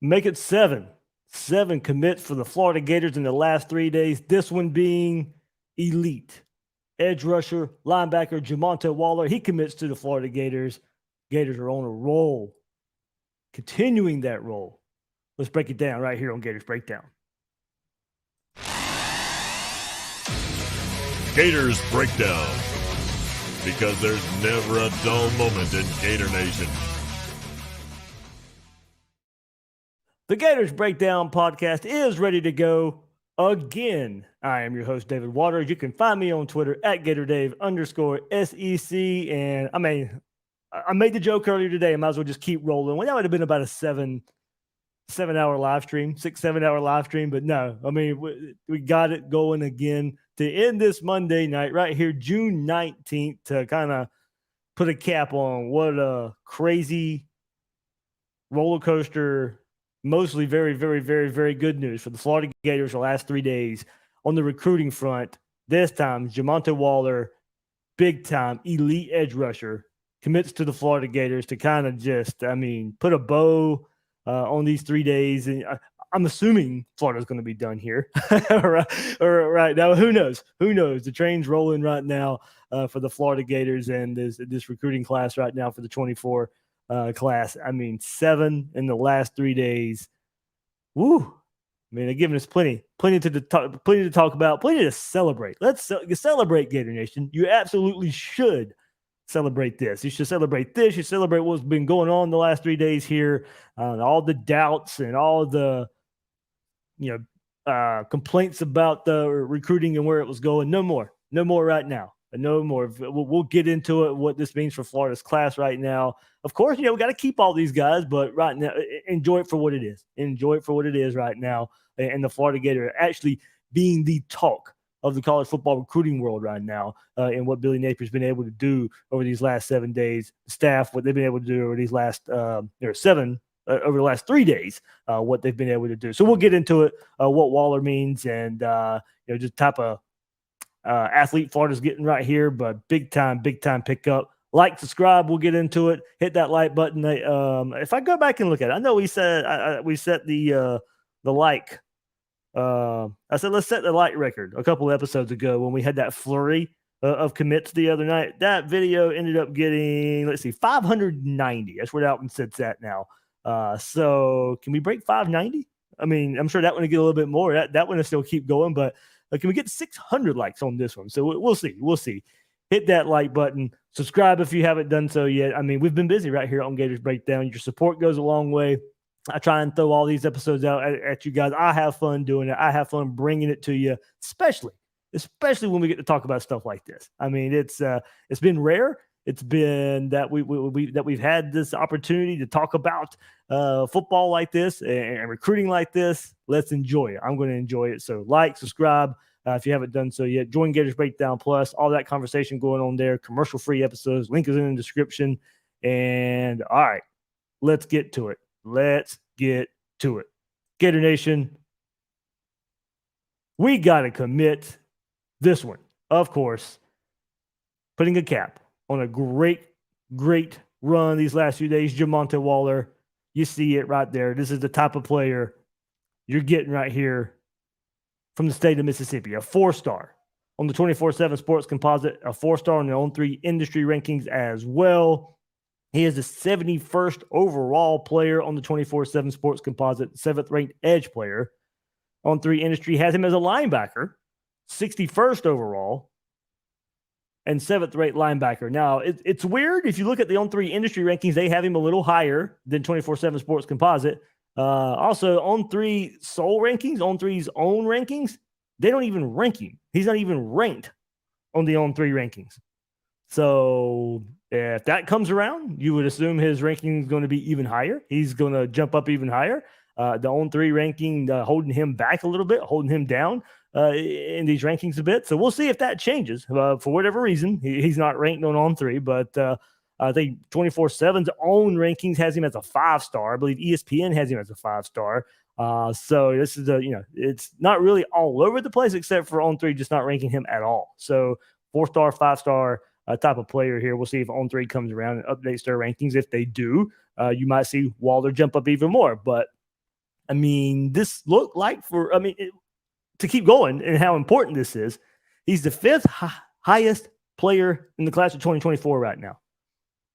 Make it seven. Seven commits for the Florida Gators in the last 3 days. This one being elite. Edge rusher, linebacker Jamonta Waller. He commits to the Florida Gators. Gators are on a roll. Continuing that roll. Let's break it down right here on Gators Breakdown. Gators Breakdown. Because there's never a dull moment in Gator Nation. The Gators Breakdown podcast is ready to go again. I am your host, David Waters. You can find me on Twitter at GatorDave_SEC. And I made the joke earlier today. I might as well just keep rolling. Well, that would have been about a 7-hour live stream, 6-7 hour live stream. But no, I mean, we got it going again to end this Monday night right here, June 19th, to kind of put a cap on what a crazy roller coaster. Mostly very, very, very, very good news for the Florida Gators the last 3 days on the recruiting front. This time, Jamonta Waller, big-time elite edge rusher, commits to the Florida Gators to kind of just, put a bow on these 3 days. And I'm assuming Florida's going to be done here. right now. Who knows? Who knows? The train's rolling right now for the Florida Gators and this recruiting class right now for the 24 class. 7 in the last 3 days. Woo! They're giving us plenty to talk about, plenty to celebrate. Let's celebrate, Gator Nation. You absolutely should celebrate this. You should celebrate this. You celebrate what's been going on the last 3 days here, all the doubts and all the complaints about the recruiting and where it was going. No more right now. No more. We'll get into it, what this means for Florida's class right now. Of course, we got to keep all these guys, but right now, enjoy it for what it is. Enjoy it for what it is right now. And the Florida Gator actually being the talk of the college football recruiting world right now, and what Billy Napier's been able to do over these last 7 days. The staff, what they've been able to do over these last over the last 3 days, what they've been able to do. So we'll get into it, what Waller means, and just type of athlete Florida's getting right here, but big time pickup. Like, subscribe. We'll get into it. Hit that like button. If I go back and look at it, I know we said we set the like. I said let's set the like record a couple of episodes ago when we had that flurry of commits the other night. That video ended up getting 590. That's where that one sits at now. So can we break 590? I'm sure that one will get a little bit more. That one will still keep going, but can we get 600 likes on this one? So we'll see. We'll see. Hit that like button. Subscribe if you haven't done so yet. We've been busy right here on Gators Breakdown. Your support goes a long way. I try and throw all these episodes out at you guys. I have fun doing it. I have fun bringing it to you, especially when we get to talk about stuff like this. It's been rare. It's been that we've had this opportunity to talk about football like this and recruiting like this. Let's enjoy it. I'm going to enjoy it. So like, subscribe if you haven't done so yet. Join Gators Breakdown Plus. All that conversation going on there. Commercial-free episodes. Link is in the description. And all right, let's get to it. Gator Nation, we got to commit this one, of course, putting a cap on a great run these last few days. Jamonto Waller, you see it right there. This is the type of player you're getting right here from the state of Mississippi. A 4-star on the 24/7 Sports Composite, a 4-star on the On3 industry rankings as well. He is the 71st overall player on the 24/7 Sports Composite, 7th ranked edge player. On3 industry has him as a linebacker, 61st overall, and 7th ranked linebacker. Now, it's weird. If you look at the On3 industry rankings, they have him a little higher than 24/7 Sports Composite. Also, On3 sole rankings, On3's own rankings, they don't even rank him. He's not even ranked on the On3 rankings. So if that comes around, you would assume his ranking is going to be even higher. He's going to jump up even higher. The On3 ranking holding him back a little bit, holding him down in these rankings a bit. So we'll see if that changes. For whatever reason, he's not ranked on On3, but I think 24/7's own rankings has him as a 5-star. I believe ESPN has him as a 5-star. So this is it's not really all over the place except for On3 just not ranking him at all. So 4-star, 5-star type of player here. We'll see if On3 comes around and updates their rankings. If they do, you might see Waller jump up even more. But I mean, this looked like to keep going and how important this is, he's the fifth highest player in the class of 2024 right now.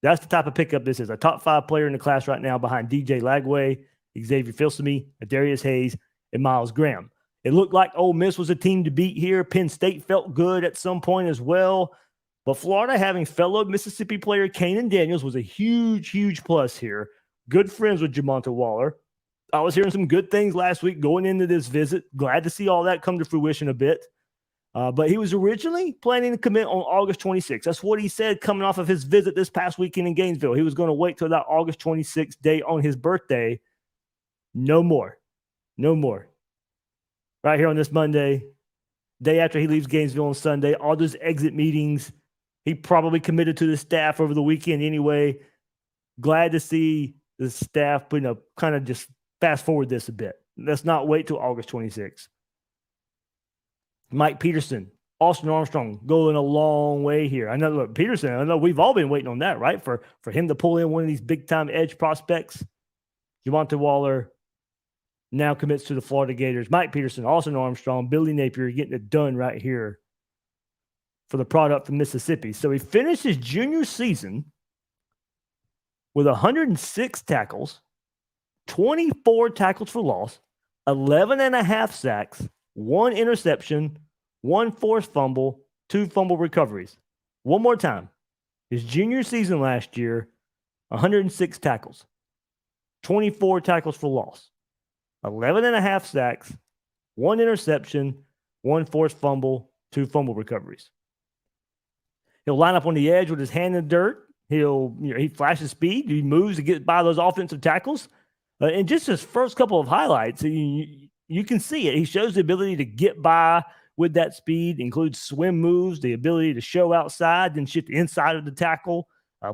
That's the type of pickup this is. A top 5 player in the class right now behind DJ Lagway, Xavier Filsaime, Darius Hayes, and Miles Graham. It looked like Ole Miss was a team to beat here. Penn State felt good at some point as well. But Florida having fellow Mississippi player Kanan Daniels was a huge, huge plus here. Good friends with Jamonto Waller. I was hearing some good things last week going into this visit. Glad to see all that come to fruition a bit. But he was originally planning to commit on August 26th. That's what he said coming off of his visit this past weekend in Gainesville. He was going to wait till that August 26th day on his birthday. No more. No more. Right here on this Monday, day after he leaves Gainesville on Sunday, all those exit meetings, he probably committed to the staff over the weekend anyway. Glad to see the staff, kind of just fast forward this a bit. Let's not wait till August 26th. Mike Peterson, Austin Armstrong going a long way here. I know Peterson, I know we've all been waiting on that, right? For him to pull in one of these big-time edge prospects. Jamonta Waller now commits to the Florida Gators. Mike Peterson, Austin Armstrong, Billy Napier getting it done right here for the product from Mississippi. So he finished his junior season with 106 tackles, 24 tackles for loss, 11.5 sacks, 1 interception, 1 forced fumble, 2 fumble recoveries. One more time. His junior season last year, 106 tackles, 24 tackles for loss, 11.5 sacks, 1 interception, 1 forced fumble, 2 fumble recoveries. He'll line up on the edge with his hand in the dirt. He flashes speed. He moves to get by those offensive tackles. And just his first couple of highlights, you can see it. He shows the ability to get by with that speed, includes swim moves, the ability to show outside, then shift inside of the tackle,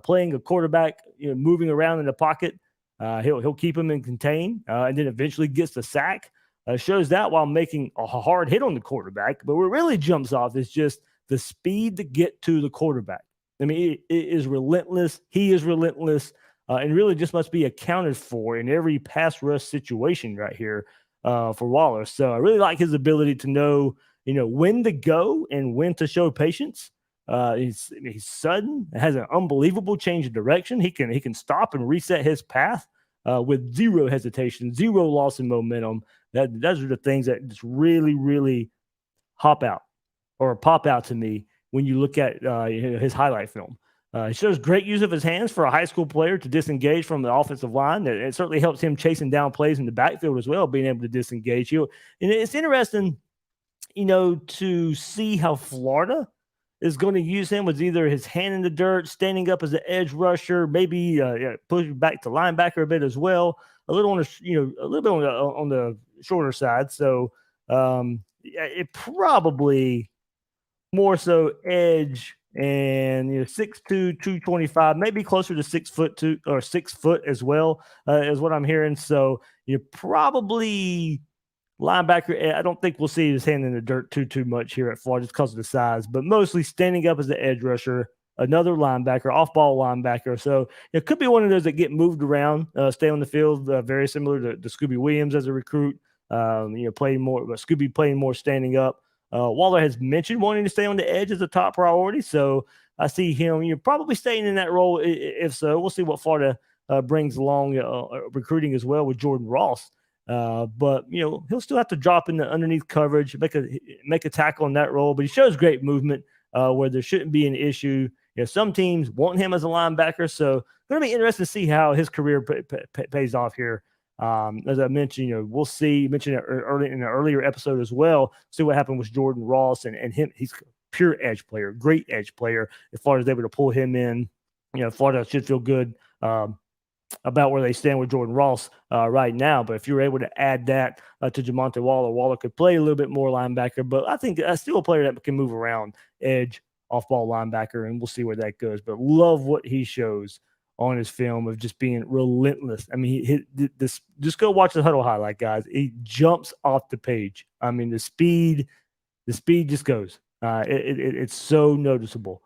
playing a quarterback, moving around in the pocket. He'll keep him in contain, and then eventually gets the sack. Shows that while making a hard hit on the quarterback. But what really jumps off is just the speed to get to the quarterback. I mean, it is relentless. He is relentless, and really just must be accounted for in every pass rush situation right here for Waller. So I really like his ability to know, when to go and when to show patience. He's sudden, has an unbelievable change of direction. He can stop and reset his path with zero hesitation, zero loss in momentum. Those are the things that just really, really pop out to me when you look at his highlight film. He shows great use of his hands for a high school player to disengage from the offensive line. It certainly helps him chasing down plays in the backfield as well, being able to disengage. And it's interesting, to see how Florida is going to use him with either his hand in the dirt, standing up as an edge rusher, maybe pushing back to linebacker a bit as well. A little on the shorter side. So it probably more so edge and 6'2", 225, maybe closer to 6 foot 2 or 6 foot as well, is what I'm hearing. So you're probably linebacker. I don't think we'll see his hand in the dirt too much here at Florida just because of the size, but mostly standing up as the edge rusher, another linebacker, off-ball linebacker. So it could be one of those that get moved around, stay on the field, very similar to Scooby Williams as a recruit. Playing more, but Scooby playing more standing up. Waller has mentioned wanting to stay on the edge as a top priority, so I see him. You're probably staying in that role. If so, we'll see what Florida brings along recruiting as well with Jordan Ross. But he'll still have to drop in the underneath coverage, make a tackle in that role. But he shows great movement where there shouldn't be an issue. Some teams want him as a linebacker, so going to be interesting to see how his career pays off here. As I mentioned, we'll see. You mentioned it early in an earlier episode as well. See what happened with Jordan Ross and him. He's a pure edge player, great edge player. If Florida's able to pull him in, Florida should feel good about where they stand with Jordan Ross right now. But if you're able to add that to Jamonto Waller, Waller could play a little bit more linebacker. But I think that's still a player that can move around edge, off-ball linebacker, and we'll see where that goes. But love what he shows on his film of just being relentless. I mean, just go watch the huddle highlight, guys. He jumps off the page. I mean, the speed just goes. It's so noticeable.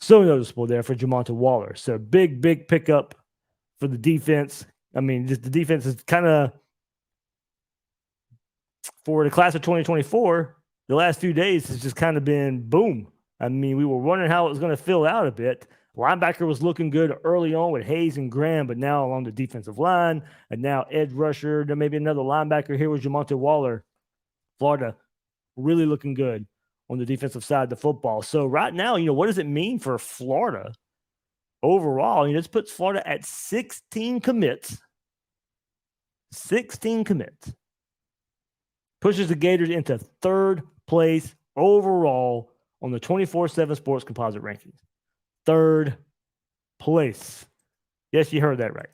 So noticeable there for Jamonto Waller. So big pickup for the defense. I mean, just the defense is kind of for the class of 2024, the last few days has just kind of been boom. I mean, we were wondering how it was going to fill out a bit. Linebacker was looking good early on with Hayes and Graham, but now along the defensive line, and now edge rusher, then maybe another linebacker here with Jamonta Waller. Florida really looking good on the defensive side of the football. So right now, what does it mean for Florida overall? This puts Florida at 16 commits. 16 commits. Pushes the Gators into third place overall on the 24/7 Sports Composite rankings. Third place. Yes, you heard that right.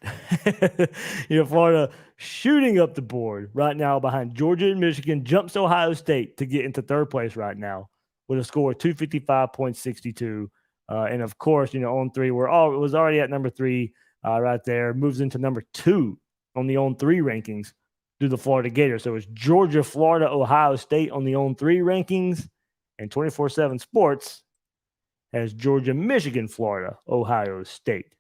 Florida shooting up the board right now behind Georgia and Michigan, jumps Ohio State to get into third place right now with a score of 255.62. And of course, on three, it was already at number 3 right there, moves into number 2 on the on 3 rankings through the Florida Gators. So it's Georgia, Florida, Ohio State on the on 3 rankings, and 24/7 Sports has Georgia, Michigan, Florida, Ohio State.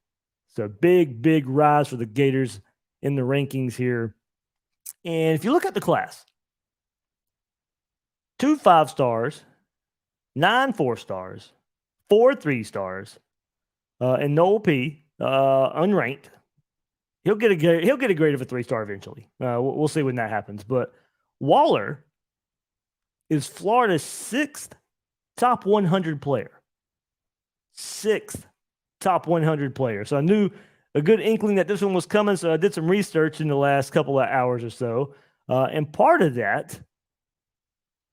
So big rise for the Gators in the rankings here. And if you look at the class, 2 5-stars, 9 4-stars, 4 3-stars, and Noel P, unranked. He'll get a grade of a 3-star eventually. We'll see when that happens. But Waller is Florida's 6th top 100 player. 6th top 100 player. So I knew a good inkling that this one was coming, so I did some research in the last couple of hours or so. And part of that,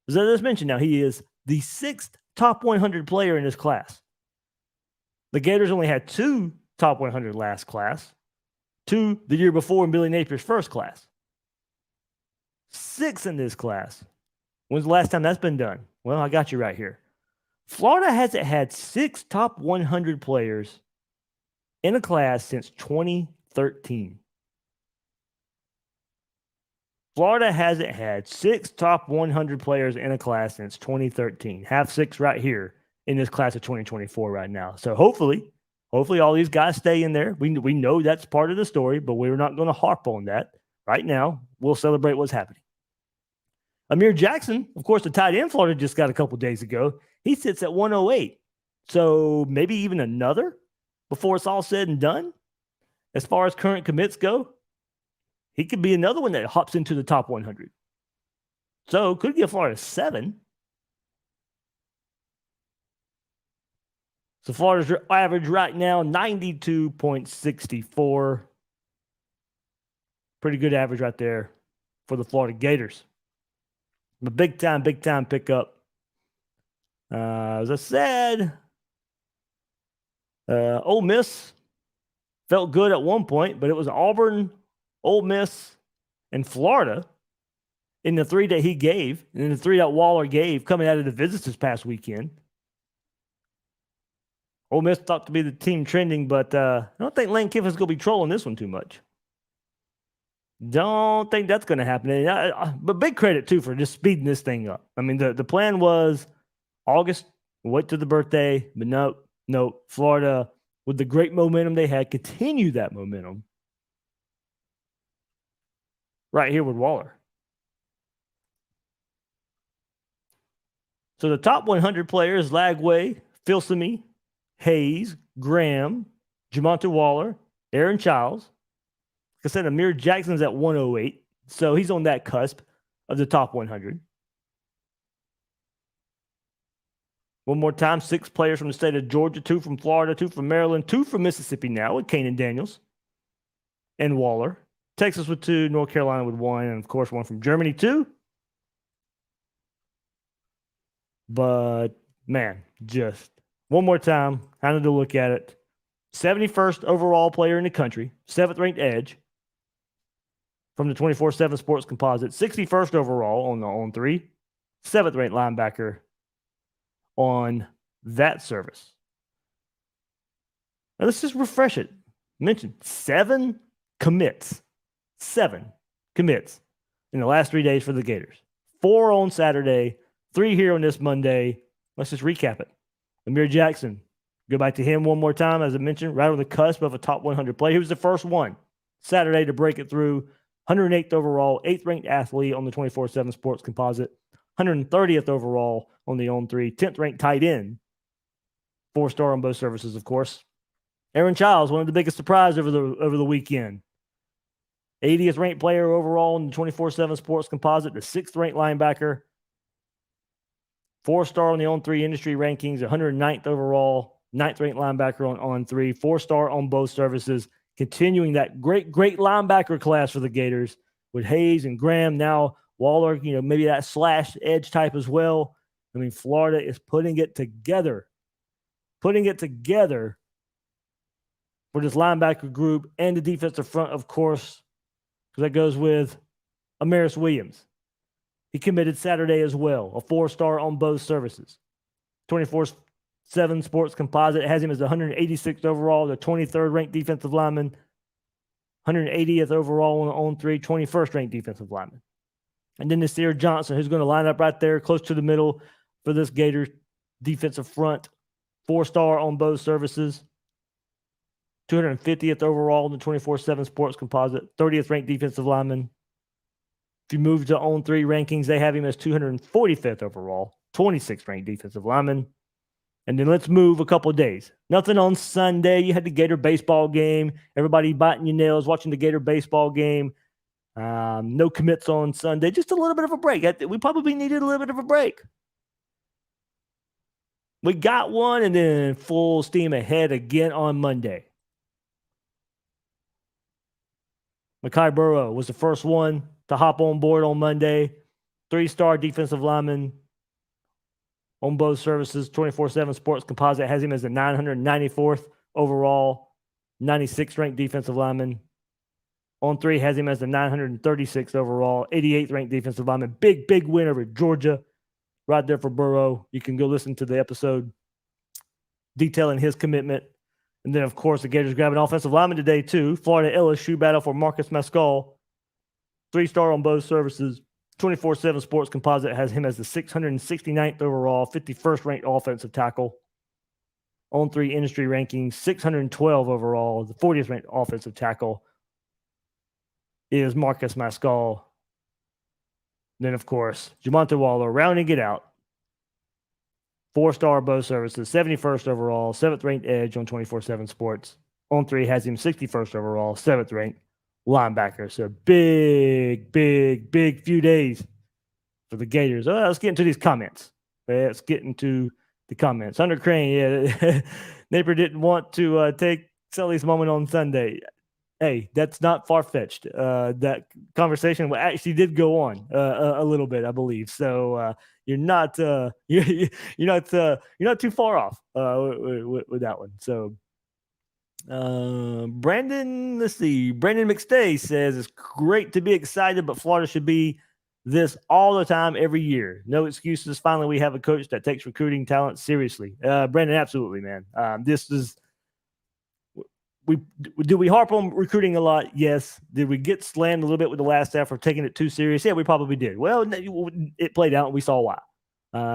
as I just mentioned now, he is the 6th top 100 player in his class. The Gators only had 2 top 100 last class, 2 the year before in Billy Napier's first class. 6 in this class. When's the last time that's been done? Well, I got you right here. Florida hasn't had 6 top 100 players in a class since 2013. Florida hasn't had 6 top 100 players in a class since 2013. Have 6 right here in this class of 2024 right now. So hopefully all these guys stay in there. We know that's part of the story, but we're not going to harp on that right now. We'll celebrate what's happening. Amir Jackson, of course, the tight end Florida just got a couple days ago. He sits at 108. So maybe even another before it's all said and done. As far as current commits go, he could be another one that hops into the top 100. So could give Florida 7. So Florida's average right now, 92.64. Pretty good average right there for the Florida Gators. A big time pickup. As I said, Ole Miss felt good at one point, but it was Auburn, Ole Miss, and Florida in the 3 that he gave, and in the 3 that Waller gave coming out of the visits this past weekend. Ole Miss thought to be the team trending, but I don't think Lane Kiffin's going to be trolling this one too much. Don't think that's going to happen. But big credit, too, for just speeding this thing up. I mean, the plan was August, wait till the birthday, but no, Florida, with the great momentum they had, continue that momentum right here with Waller. So the top 100 players, Lagway, Filsamy, Hayes, Graham, Jamonto Waller, Aaron Childs. Like I said, Amir Jackson's at 108, so he's on that cusp of the top 100. One more time, 6 players from the state of Georgia, 2 from Florida, 2 from Maryland, 2 from Mississippi now with Kanan Daniels and Waller. Texas with 2, North Carolina with 1, and of course 1 from Germany too. But man, just one more time, kind of to look at it. 71st overall player in the country, 7th ranked edge from the 24/7 Sports Composite, 61st overall on the on 3, 7th ranked linebacker on that service. Now let's just refresh it. Mention 7 commits. 7 commits in the last 3 days for the Gators. 4 on Saturday, 3 here on this Monday. Let's just recap it. Amir Jackson, go back to him one more time, as I mentioned, right on the cusp of a top 100 player. He was the first one Saturday to break it through 108th overall, 8th ranked athlete on the 24/7 Sports Composite, 130th overall on the On3, 10th ranked tight end, 4-star on both services, of course. Aaron Childs, one of the biggest surprises over the weekend. 80th ranked player overall in the 24/7 Sports Composite, the 6th ranked linebacker, 4-star on the On3 industry rankings, 109th overall, 9th ranked linebacker on On3, 4-star on both services, continuing that great linebacker class for the Gators with Hayes and Graham. Now Waller, maybe that slash edge type as well. I mean, Florida is putting it together for this linebacker group and the defensive front, of course, because that goes with Amaris Williams. He committed Saturday as well, a 4-star on both services. 24/7 Sports Composite has him as the 186th overall, the 23rd ranked defensive lineman, 180th overall on 3, 21st ranked defensive lineman. And then Nasir Johnson, who's going to line up right there close to the middle for this Gator defensive front, 4-star on both services, 250th overall in the 24/7 Sports Composite, 30th ranked defensive lineman. If you move to On3 rankings, they have him as 245th overall, 26th ranked defensive lineman. And then let's move a couple of days. Nothing on Sunday. You had the Gator baseball game. Everybody biting your nails watching the Gator baseball game. No commits on Sunday. Just a little bit of a break. We probably needed a little bit of a break. We got one, and then full steam ahead again on Monday. Mekhi Burrow was the first one to hop on board on Monday. 3-star defensive lineman on both services. 24/7 Sports Composite has him as the 994th overall, 96th ranked defensive lineman. On3 has him as the 936th overall, 88th ranked defensive lineman. Big win over Georgia right there for Burrow. You can go listen to the episode detailing his commitment. And then, of course, the Gators grab an offensive lineman today, too. Florida LSU battle for Marcus Mescal. 3-star on both services. 24/7 Sports Composite has him as the 669th overall, 51st ranked offensive tackle. On3 industry rankings, 612 overall, the 40th ranked offensive tackle is Marcus Mescal. Then, of course, Jamonta Waller rounding it out. 4-star both services, 71st overall, 7th ranked edge on 24/7 Sports. On3 has him 61st overall, 7th ranked linebacker. So big few days for the Gators. Let's get into these comments. Let's get into the comments. Hunter Crane, Napier didn't want to take Sully's moment on Sunday. Hey, that's not far-fetched. That conversation actually did go on a little bit, I believe. So you're not you're not too far off with that one. So Brandon McStay says it's great to be excited, but Florida should be this all the time, every year. No excuses. Finally, we have a coach that takes recruiting talent seriously. Brandon, absolutely, man. This is. Did we harp on recruiting a lot? Yes. Did we get slammed a little bit with the last half for taking it too serious? Yeah, we probably did. Well, it played out, and we saw why.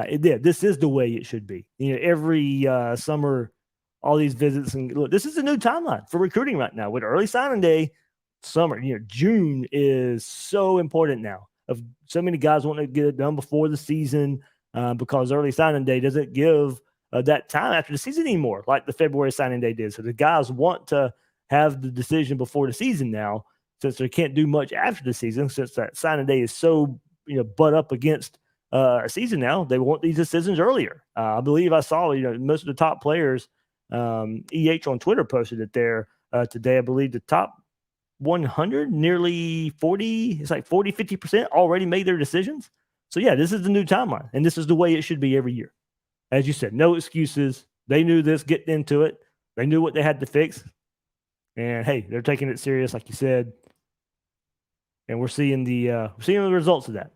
It did. This is the way it should be. Every summer, all these visits, and look, this is a new timeline for recruiting right now. With early signing day, summer, June is so important now. Of so many guys want to get it done before the season because early signing day doesn't give that time after the season anymore, like the February signing day did. So the guys want to have the decision before the season now, since they can't do much after the season, since that signing day is so butt up against a season now. They want these decisions earlier. I believe I saw most of the top players. EH on Twitter posted it there today. I believe the top 100, nearly 40, it's like 40-50% already made their decisions. So yeah, this is the new timeline, and this is the way it should be every year. As you said, no excuses. They knew this getting into it. They knew what they had to fix. And hey, they're taking it serious, like you said. And we're seeing the results of that.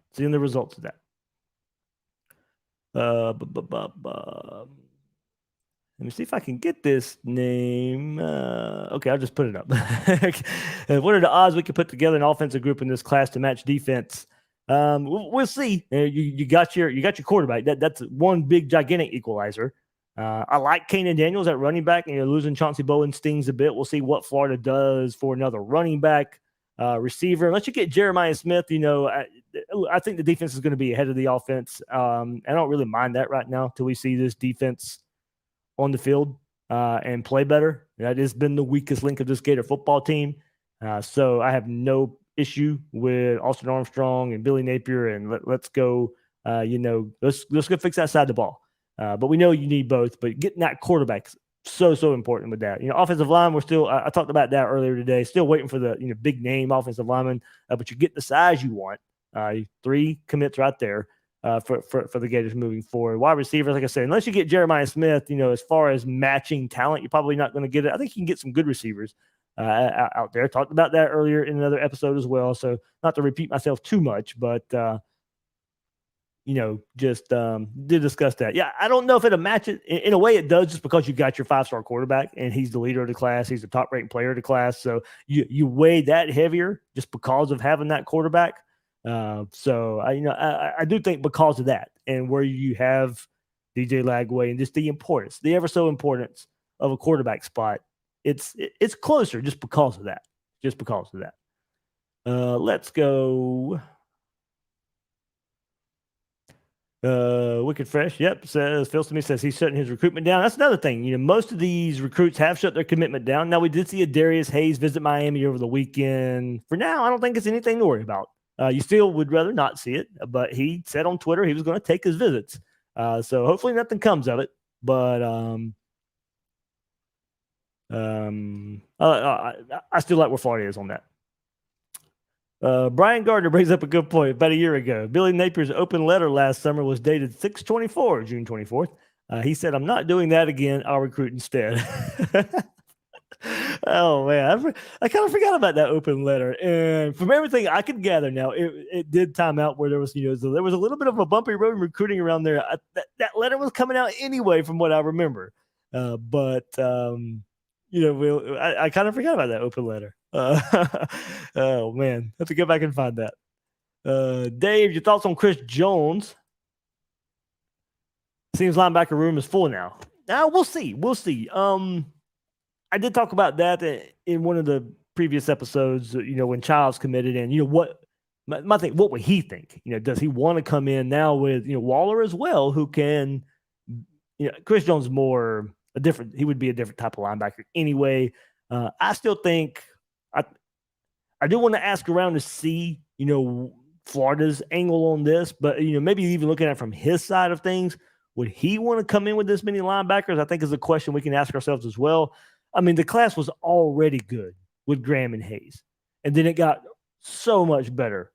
Let me see if I can get this name. Okay, I'll just put it up. What are the odds we could put together an offensive group in this class to match defense? We'll see. You got your quarterback. That's one big gigantic equalizer. I like Kanan Daniels at running back, and losing Chauncey Bowen stings a bit. We'll see what Florida does for another running back. receiver. Unless you get Jeremiah Smith, I think the defense is going to be ahead of the offense. I don't really mind that right now till we see this defense on the field and play better. That has been the weakest link of this Gator football team. So I have no issue with Austin Armstrong and Billy Napier, and let's go. Let's go fix that side of the ball. But we know you need both. But getting that quarterback is so important with that. Offensive line, we're still. I talked about that earlier today. Still waiting for the big name offensive lineman, but you get the size you want. 3 commits right there for the Gators moving forward. Wide receivers, like I said, unless you get Jeremiah Smith, as far as matching talent, you're probably not going to get it. I think you can get some good receivers out there. Talked about that earlier in another episode as well. So not to repeat myself too much, but just did discuss that. Yeah, I don't know if it'll match it. In a way, it does, just because you got your 5-star quarterback and he's the leader of the class. He's the top-ranked player of the class. So you weigh that heavier just because of having that quarterback. So I do think because of that, and where you have DJ Lagway and just the importance, the ever so importance of a quarterback spot, it's closer just because of that. Just because of that. Let's go. Wicked Fresh, says Phil Smith says he's shutting his recruitment down. That's another thing. Most of these recruits have shut their commitment down. Now, we did see a Darius Hayes visit Miami over the weekend. For now, I don't think it's anything to worry about. You still would rather not see it, but he said on Twitter he was going to take his visits. So hopefully nothing comes of it. But I still like where Florida is on that. Brian Gardner brings up a good point. About a year ago, Billy Napier's open letter last summer was dated 6/24, June 24th. He said, "I'm not doing that again. I'll recruit instead." Oh man, I kind of forgot about that open letter. And from everything I could gather now, it did time out where there was, so there was a little bit of a bumpy road in recruiting around there. That letter was coming out anyway, from what I remember. I kind of forgot about that open letter. Oh man, have to go back and find that. Dave, your thoughts on Chris Jones? Seems linebacker room is full now. Now we'll see. I did talk about that in one of the previous episodes. When Childs committed, and what my thing, what would he think? Does he want to come in now with Waller as well, who can? Chris Jones is more a different. He would be a different type of linebacker anyway. I still think I do want to ask around to see Florida's angle on this, but maybe even looking at it from his side of things, would he want to come in with this many linebackers? I think is a question we can ask ourselves as well. I mean, the class was already good with Graham and Hayes, and then it got so much better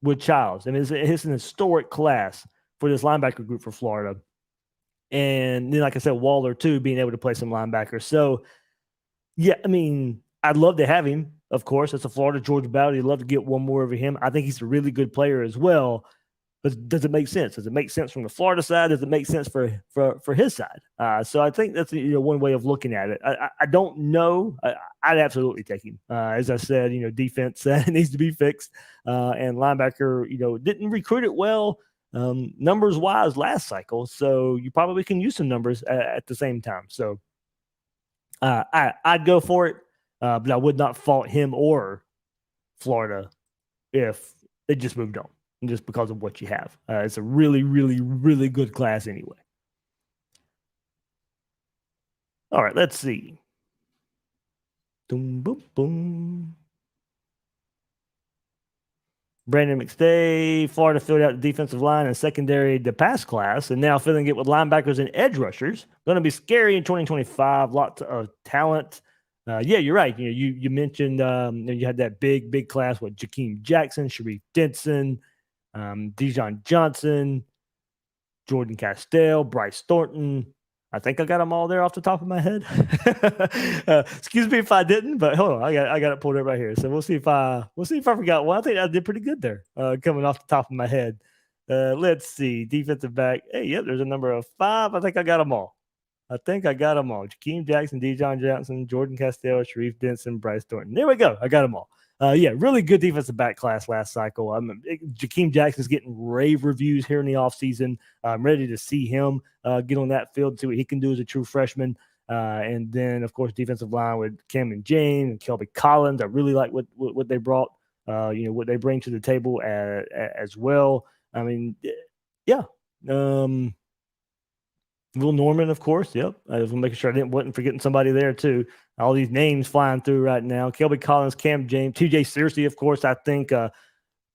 with Childs. I mean, it's an historic class for this linebacker group for Florida. And then, like I said, Waller too, being able to play some linebackers. So, yeah, I mean, I'd love to have him. Of course, it's a Florida Georgia battle. You'd love to get one more over him. I think he's a really good player as well. But does it make sense? Does it make sense from the Florida side? Does it make sense for his side? So I think that's one way of looking at it. I don't know. I'd absolutely take him. As I said, defense needs to be fixed, and linebacker, didn't recruit it well numbers wise last cycle. So you probably can use some numbers at the same time. So I'd go for it, but I would not fault him or Florida if they just moved on. Just because of what you have. It's a really, really, really good class anyway. All right, let's see. Boom, boom, boom. Brandon McStay, Florida filled out the defensive line and secondary the pass class, and now filling it with linebackers and edge rushers. Going to be scary in 2025. Lots of talent. Yeah, you're right. You mentioned you had that big class with Jakeem Jackson, Sharif Denson, Dijon Johnson, Jordan Castell, Bryce Thornton. I think I got them all there off the top of my head. Excuse me if I didn't, but hold on, I got it pulled up right here. So we'll see if I forgot one. I think I did pretty good there, coming off the top of my head. Let's see, defensive back. Hey, yep, there's a number of 5. I think I got them all. Jakeem Jackson, Dijon Johnson, Jordan Castell, Sharif Denson, Bryce Thornton. There we go. I got them all. Yeah, really good defensive back class last cycle. Jakeem Jackson's getting rave reviews here in the offseason. I'm ready to see him get on that field, see what he can do as a true freshman. And then, of course, defensive line with Cameron James and Kelby Collins. I really like what they brought, what they bring to the table as well. I mean, yeah. Will Norman, of course. Yep. I was making sure I wasn't forgetting somebody there, too. All these names flying through right now. Kelby Collins, Cam James, TJ Searcy, of course. I think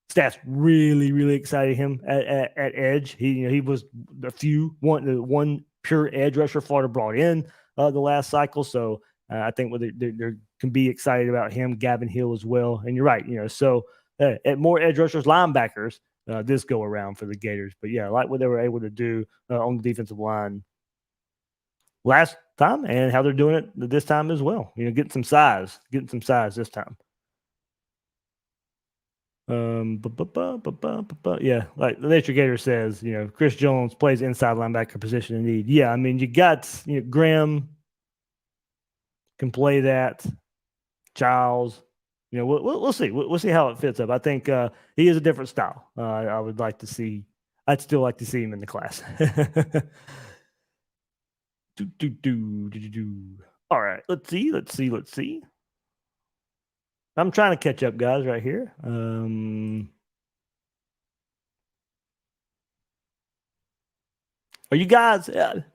staff's really, really excited him at edge. He was the one pure edge rusher Florida brought in the last cycle. So I think they can be excited about him, Gavin Hill as well. And you're right, so at more edge rushers, linebackers this go around for the Gators. But yeah, I like what they were able to do on the defensive line last time and how they're doing it this time as well. Getting some size this time. Yeah, like the Nature Gator says, Chris Jones plays inside linebacker position in need. Yeah, I mean, you got Graham can play that. Giles, we'll see. We'll see how it fits up. I think he is a different style. I would like to see. I'd still like to see him in the class. All right, let's see. I'm trying to catch up, guys, right here. Are you guys?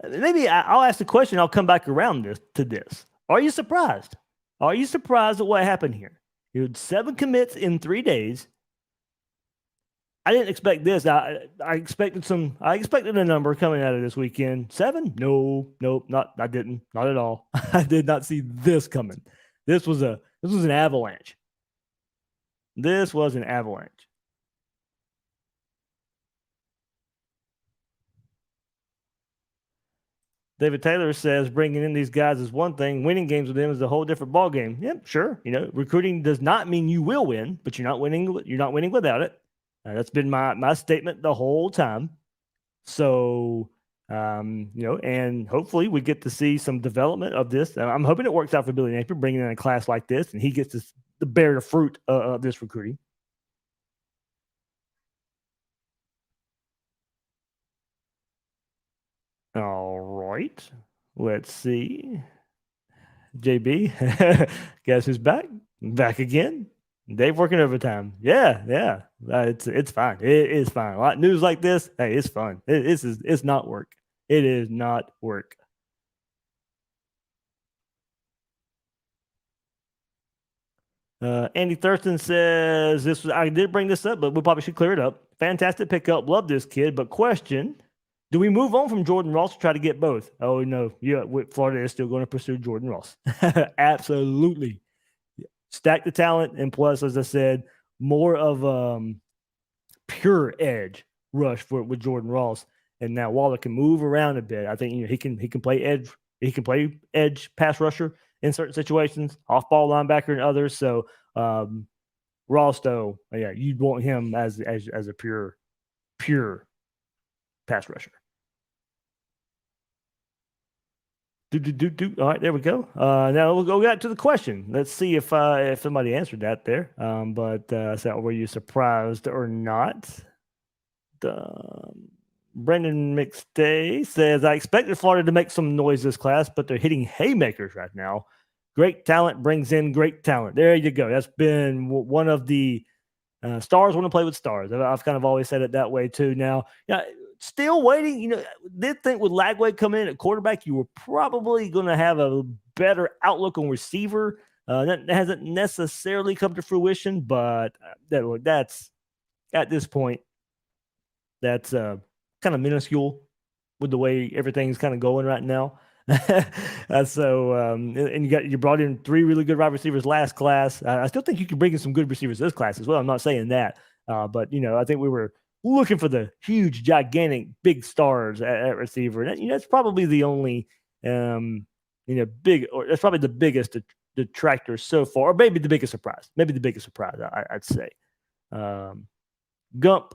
Maybe I'll ask the question. I'll come back around to this. Are you surprised? Are you surprised at what happened here? You had 7 commits in 3 days. I didn't expect this. I expected a number coming out of this weekend. 7? Nope, not. I didn't. Not at all. I did not see this coming. This was an avalanche. This was an avalanche. David Taylor says bringing in these guys is one thing. Winning games with them is a whole different ballgame. Yep, sure. Recruiting does not mean you will win, but you're not winning. You're not winning without it. That's been my statement the whole time. So, and hopefully we get to see some development of this. I'm hoping it works out for Billy Napier bringing in a class like this, and he gets to bear the fruit of this recruiting. All right. Let's see. JB, guess who's back? Back again. Dave working overtime. Yeah. It's fine. It is fine. A lot of news like this. Hey, it's fun. It's not work. It is not work. Andy Thurston says I did bring this up, but we probably should clear it up. Fantastic pickup. Love this kid, but question: do we move on from Jordan Ross to try to get both? Oh no, yeah, Florida is still going to pursue Jordan Ross. Absolutely. Stack the talent, and plus, as I said, more of pure edge rush with Jordan Ross. And now Waller can move around a bit. I think he can play edge. He can play edge pass rusher in certain situations, off ball linebacker and others. So Ross, though, yeah, you'd want him as a pure pass rusher. All right, there we go. Now we'll go back to the question. Let's see if somebody answered that there. So were you surprised or not? Brendan McStay says, I expected Florida to make some noise this class, but they're hitting haymakers right now. Great talent brings in great talent. There you go. That's been one of the stars want to play with stars. I've kind of always said it that way too. Now, still waiting. Did think with Lagway coming in at quarterback, you were probably going to have a better outlook on receiver. That hasn't necessarily come to fruition, but that's at this point, that's kind of minuscule with the way everything's kind of going right now. And you brought in 3 really good wide receivers last class. I still think you can bring in some good receivers this class as well. I'm not saying that, but I think we were looking for the huge, gigantic, big stars at receiver. And that's probably the only, that's probably the biggest detractor so far, or maybe the biggest surprise. I'd say. Gump,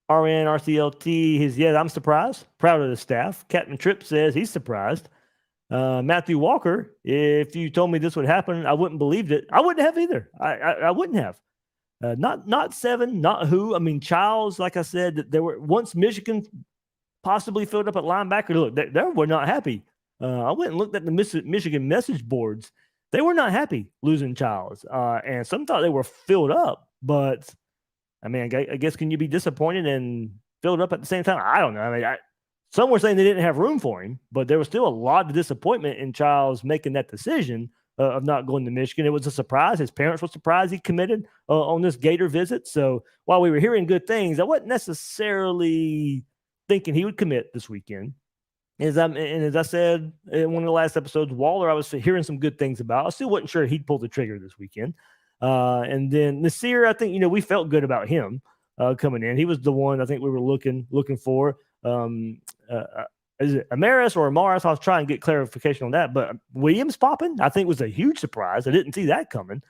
RN, RCLT, I'm surprised. Proud of the staff. Captain Tripp says he's surprised. Matthew Walker, if you told me this would happen, I wouldn't believed it. I wouldn't have either. I wouldn't have. Not 7, not who. I mean, Childs, like I said, there were once Michigan possibly filled up at linebacker. Look, they were not happy. I went and looked at the Michigan message boards. They were not happy losing Childs, and some thought they were filled up. But I mean, I guess can you be disappointed and filled up at the same time? I don't know. I mean, some were saying they didn't have room for him, but there was still a lot of disappointment in Childs making that decision of not going to Michigan. It was a surprise. His parents were surprised he committed on this Gator visit. So while we were hearing good things, I wasn't necessarily thinking he would commit this weekend. As I said in one of the last episodes, Waller, I was hearing some good things about. I still wasn't sure he'd pull the trigger this weekend. And then Nasir, I think we felt good about him coming in. He was the one I think we were looking for. Is it Amaris or Amaris? I'll try and get clarification on that. But Williams popping, I think, was a huge surprise. I didn't see that coming.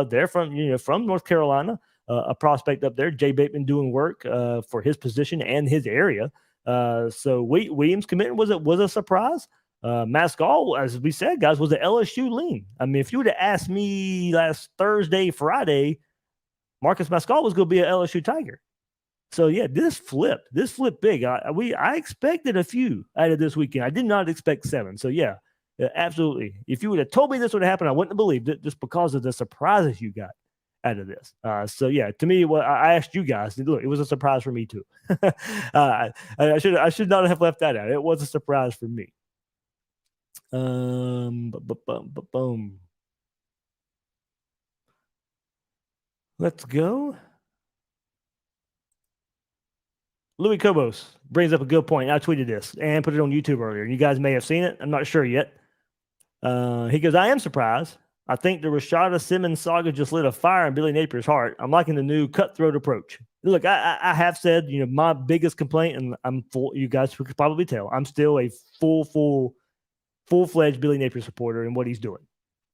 They're from North Carolina, a prospect up there. Jay Bateman doing work for his position and his area. So Williams committing was a surprise. Mascall, as we said, guys, was an LSU lean. I mean, if you would have asked me last Thursday, Friday, Marcus Mascall was going to be an LSU Tiger. So yeah, this flipped big. I expected a few out of this weekend. I did not expect 7. So yeah, absolutely. If you would have told me this would have happened, I wouldn't have believed it just because of the surprises you got out of this. So yeah, to me, I asked you guys. Look, it was a surprise for me too. I should not have left that out. It was a surprise for me. Boom. Let's go. Louis Cobos brings up a good point. I tweeted this and put it on YouTube earlier. You guys may have seen it. I'm not sure yet. He goes, I am surprised. I think the Rashada Simmons saga just lit a fire in Billy Napier's heart. I'm liking the new cutthroat approach. Look, I have said, my biggest complaint, and I'm full, you guys could probably tell, I'm still a full-fledged Billy Napier supporter in what he's doing.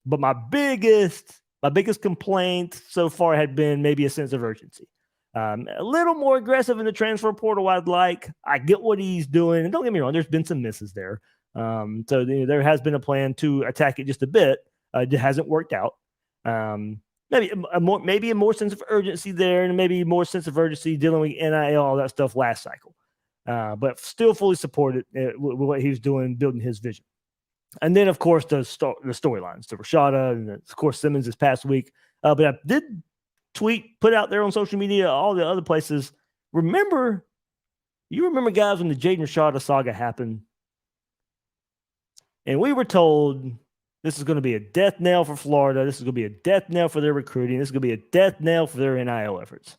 But my biggest complaint so far had been maybe a sense of urgency. A little more aggressive in the transfer portal I'd like. I get what he's doing. And don't get me wrong, there's been some misses there. So there has been a plan to attack it just a bit. It hasn't worked out. Maybe a more sense of urgency there, and maybe more sense of urgency dealing with NIL, all that stuff last cycle. But still fully supported with what he was doing, building his vision. And then, of course, the storylines, the Rashada, and of course Simmons this past week. But I did put out there on social media, all the other places. You remember, guys, when the Jaden Rashada saga happened, and we were told this is going to be a death knell for Florida. This is going to be a death knell for their recruiting. This is going to be a death knell for their NIL efforts.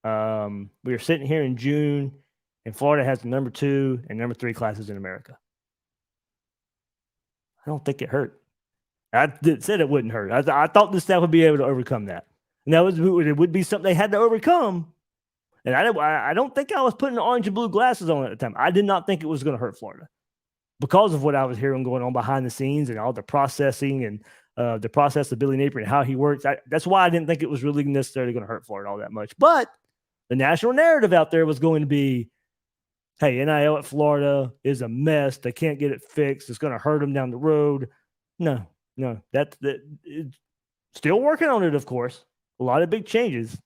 We are sitting here in June, and Florida has the number 2 and number 3 classes in America. I don't think it hurt. I said it wouldn't hurt. I thought the staff would be able to overcome that. And it would be something they had to overcome. And I don't think I was putting orange and blue glasses on at the time. I did not think it was going to hurt Florida because of what I was hearing going on behind the scenes and all the processing and the process of Billy Napier and how he works. That's why I didn't think it was really necessarily going to hurt Florida all that much. But the national narrative out there was going to be, hey, NIL at Florida is a mess. They can't get it fixed. It's going to hurt them down the road. No, that's still working on it, of course. A lot of big changes.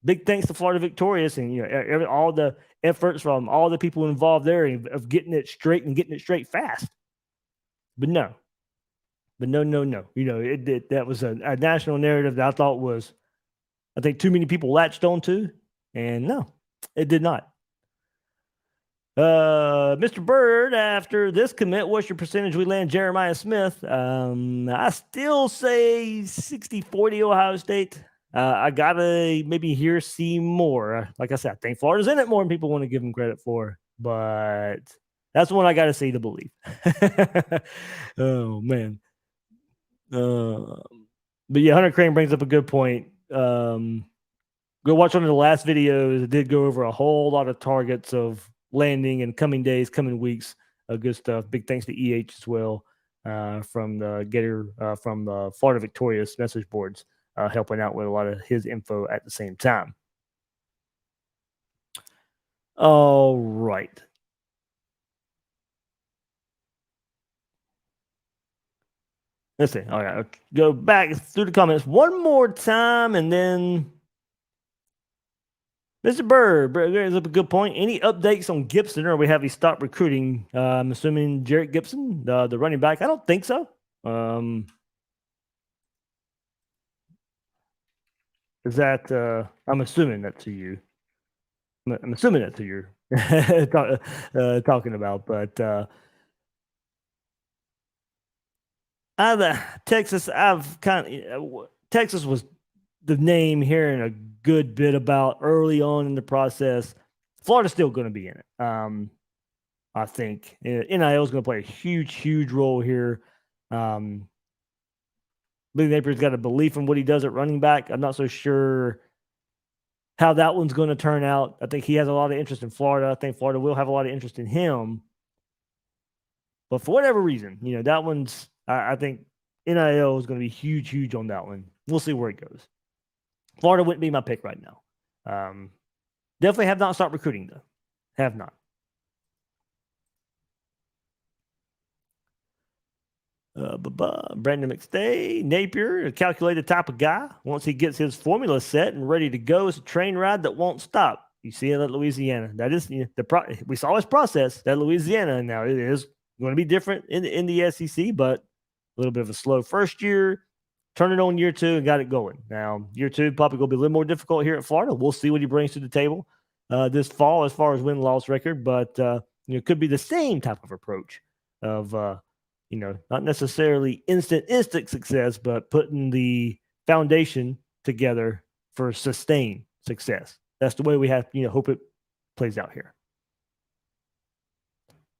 Big thanks to Florida Victorious and all the efforts from all the people involved there of getting it straight and getting it straight fast. But no. That was a national narrative that I think too many people latched onto, and no, it did not. Mr. Bird, after this commit, what's your percentage we land Jeremiah Smith? I still say 60-40 Ohio State. I gotta maybe see more. Like I said, I think Florida's in it more than people want to give them credit for, but that's the one I gotta see to believe. Oh man. But yeah, Hunter Crane brings up a good point. Go watch one of the last videos. It did go over a whole lot of targets of landing in coming days, coming weeks. Good stuff. Big thanks to EH as well from the Gator, from the Florida Victorious message boards, helping out with a lot of his info at the same time. All right. Let's see. All right. I'll go back through the comments one more time and then Mr. Bird brings up a good point. Any updates on Gibson, or have he stopped recruiting? I'm assuming Jarrett Gibson, the running back. I don't think so. Is that? I'm assuming that's who you. I'm assuming that's who you're talking about. But Texas, Texas was the name hearing a good bit about early on in the process. Florida's still going to be in it. I think NIL is going to play a huge role here. Billy Napier's got a belief in what he does at running back. I'm not so sure how that one's going to turn out. I think he has a lot of interest in Florida. I think Florida will have a lot of interest in him. But for whatever reason, that one's, I think NIL is going to be huge on that one. We'll see where it goes. Florida wouldn't be my pick right now. Definitely have not started recruiting, though. Have not. Brandon McStay, Napier, a calculated type of guy. Once he gets his formula set and ready to go, it's a train ride that won't stop. You see it at Louisiana. That is we saw his process at Louisiana. Now it is going to be different in the SEC, but a little bit of a slow first year. Turn it on year 2 and got it going. Now year 2 probably going to be a little more difficult here at Florida. We'll see what he brings to the table this fall as far as win-loss record, but it could be the same type of approach of not necessarily instant success, but putting the foundation together for sustained success. That's the way we have, hope it plays out here.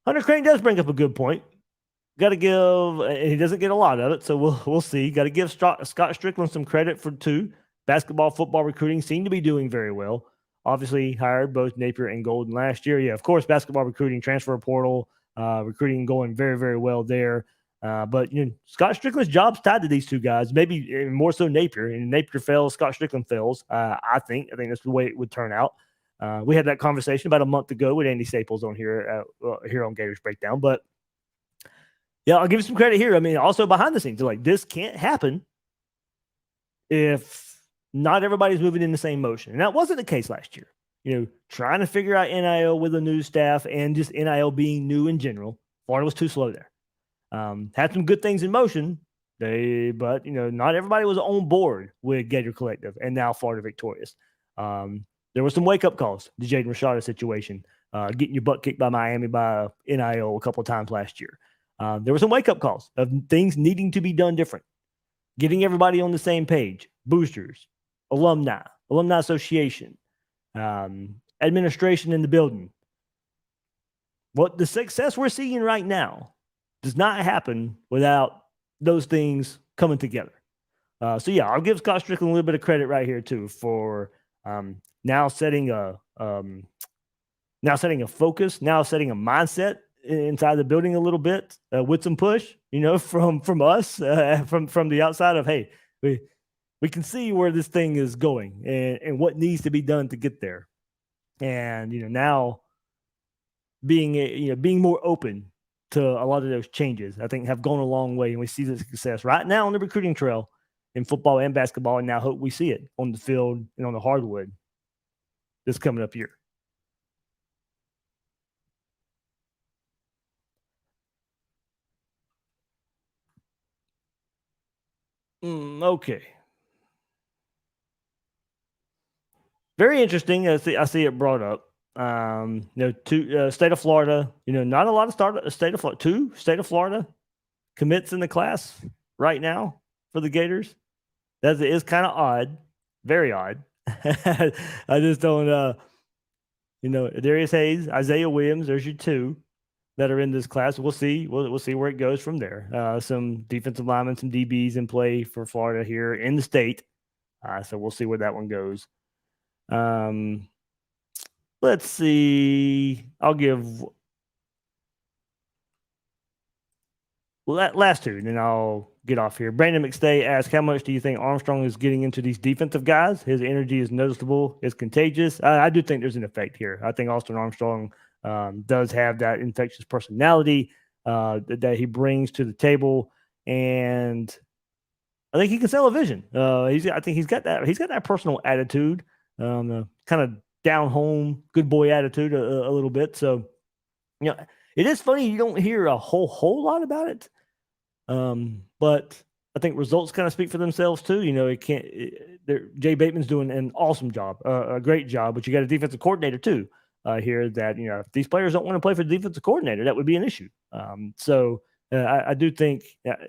Hunter Crane does bring up a good point. Got to give, and he doesn't get a lot of it, so we'll see. Got to give Scott Strickland some credit for 2. Basketball, football recruiting seem to be doing very well. Obviously, hired both Napier and Golden last year. Yeah, of course, basketball recruiting, transfer portal, recruiting going very well there. But Scott Strickland's job's tied to these 2 guys, maybe more so Napier. And Napier fails, Scott Strickland fails. I think that's the way it would turn out. We had that conversation about a month ago with Andy Staples on here on Gators Breakdown. But yeah, I'll give you some credit here. I mean, also behind the scenes, like this can't happen if not everybody's moving in the same motion. And that wasn't the case last year. Trying to figure out NIL with a new staff and just NIL being new in general. Florida was too slow there. Had some good things in motion, but not everybody was on board with Gator Collective and now Florida victorious. There were some wake-up calls. The Jaden Rashada situation, getting your butt kicked by Miami by NIL a couple of times last year. There were some wake-up calls of things needing to be done different. Getting everybody on the same page. Boosters, alumni association, administration in the building. What the success we're seeing right now does not happen without those things coming together. So yeah, I'll give Scott Strickland a little bit of credit right here too for now setting a focus, now setting a mindset inside the building a little bit with some push, from us, from the outside of, hey, we can see where this thing is going and what needs to be done to get there. And, now being more open to a lot of those changes, I think have gone a long way. And we see the success right now on the recruiting trail in football and basketball. And now hope we see it on the field and on the hardwood this coming up year. Okay. Very interesting. I see it brought up. State of Florida, not a lot of state of Florida commits in the class right now for the Gators. That is kind of odd, very odd. I just don't, Darius Hayes, Isaiah Williams, there's your 2 that are in this class. We'll see. We'll see where it goes from there. Some defensive linemen, some DBs in play for Florida here in the state. So we'll see where that one goes. Let's see. I'll give last 2, and then I'll get off here. Brandon McStay asked, how much do you think Armstrong is getting into these defensive guys? His energy is noticeable. It's contagious. I do think there's an effect here. I think Austin Armstrong does have that infectious personality that he brings to the table, and I think he can sell a vision. I think he's got that. He's got that personal attitude, kind of down home, good boy attitude a little bit. So, it is funny you don't hear a whole lot about it. But I think results kind of speak for themselves too. It can't. Jay Bateman's doing an awesome job, a great job. But you got a defensive coordinator too here. That if these players don't want to play for the defensive coordinator, that would be an issue. I do think the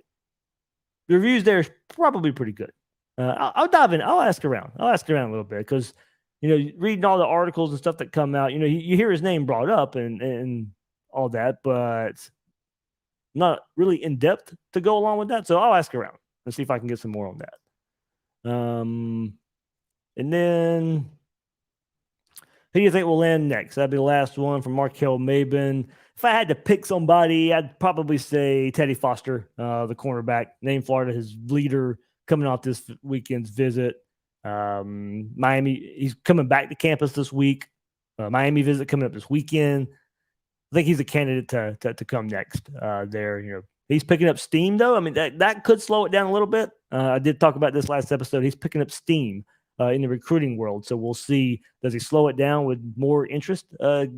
reviews there is probably pretty good. I'll dive in. I'll ask around. a little bit because reading all the articles and stuff that come out. You hear his name brought up and all that, but not really in depth to go along with that. So I'll ask around and see if I can get some more on that. And then who do you think will land next? That'd be the last one from Markel Maben. If I had to pick somebody, I'd probably say Teddy Foster, the cornerback, named Florida, his leader coming off this weekend's visit. Miami, he's coming back to campus this week. Miami visit coming up this weekend. I think he's a candidate to come next there. He's picking up steam, though. I mean, that could slow it down a little bit. I did talk about this last episode. He's picking up steam in the recruiting world. So we'll see. Does he slow it down with more interest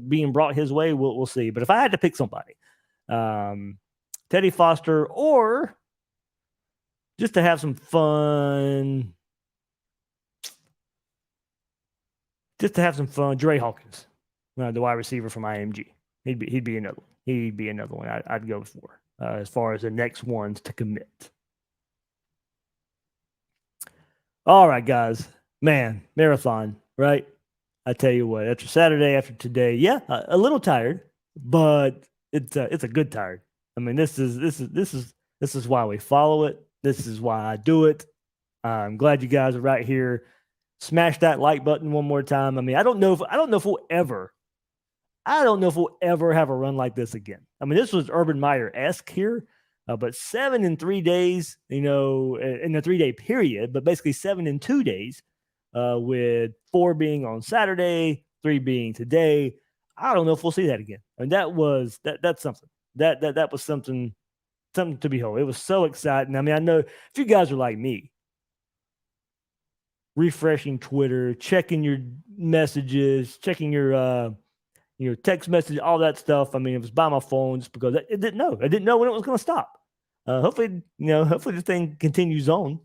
being brought his way? We'll see. But if I had to pick somebody, Teddy Foster, or just to have some fun, Dre Hawkins, the wide receiver from IMG. He'd be another one. He'd be another one I'd go for as far as the next ones to commit. All right, guys. Man, marathon, right? I tell you what, after Saturday, after today, yeah, a little tired, but it's a good tired. I mean, this is why we follow it. This is why I do it. I'm glad you guys are right here. Smash that like button one more time. I mean, I don't know if we'll ever have a run like this again. I mean, this was Urban Meyer-esque here, but 7 in 3 days, in a 3-day period, but basically 7 in 2 days, with 4 being on Saturday, 3 being today. I don't know if we'll see that again. I mean, that's something. That was something to behold. It was so exciting. I mean, I know if you guys are like me, refreshing Twitter, checking your messages, checking your text message, all that stuff. I mean, it was by my phone just because I didn't know. I didn't know when it was going to stop. Hopefully the thing continues on.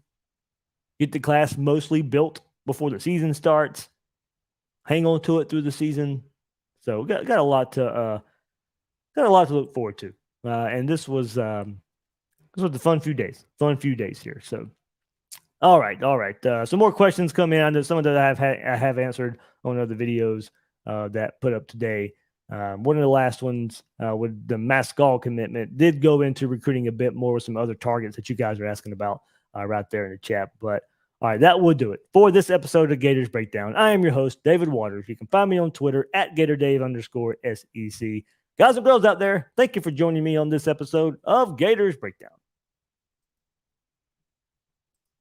Get the class mostly built before the season starts. Hang on to it through the season. So got a lot to look forward to. And this was a fun few days here. So. All right. Some more questions come in. I know some of that I have answered on other videos that put up today. One of the last ones with the Mascal commitment did go into recruiting a bit more with some other targets that you guys are asking about right there in the chat. But all right, that will do it for this episode of Gators Breakdown. I am your host, David Waters. You can find me on Twitter at GatorDave_SEC. Guys and girls out there, thank you for joining me on this episode of Gators Breakdown.